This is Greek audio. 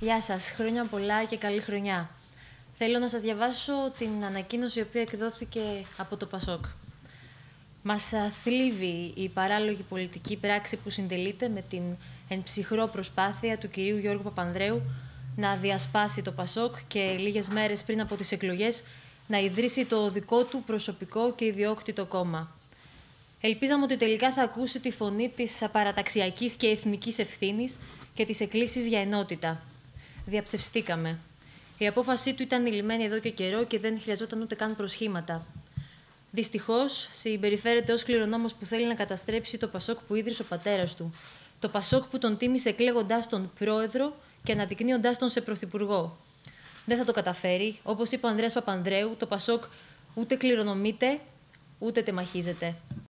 Γεια σας, χρόνια πολλά και καλή χρονιά. Θέλω να σας διαβάσω την ανακοίνωση η οποία εκδόθηκε από το ΠΑΣΟΚ. Μας θλίβει η παράλογη πολιτική πράξη που συντελείται με την εν ψυχρό προσπάθεια του κυρίου Γιώργου Παπανδρέου να διασπάσει το ΠΑΣΟΚ και λίγες μέρες πριν από τις εκλογές να ιδρύσει το δικό του προσωπικό και ιδιόκτητο κόμμα. Ελπίζαμε ότι τελικά θα ακούσει τη φωνή της παραταξιακής και εθνικής ευθύνης και της εκκλήσης για ενότητα. Διαψευστήκαμε. Η απόφασή του ήταν λυμμένη εδώ και καιρό και δεν χρειαζόταν ούτε καν προσχήματα. Δυστυχώς, συμπεριφέρεται ως κληρονόμος που θέλει να καταστρέψει το ΠΑΣΟΚ που ίδρυσε ο πατέρας του. Το ΠΑΣΟΚ που τον τίμησε εκλέγοντάς τον πρόεδρο και αναδεικνύοντάς τον σε πρωθυπουργό. Δεν θα το καταφέρει. Όπως είπε ο Ανδρέας Παπανδρέου, το ΠΑΣΟΚ ούτε κληρονομείται, ούτε τεμαχίζεται.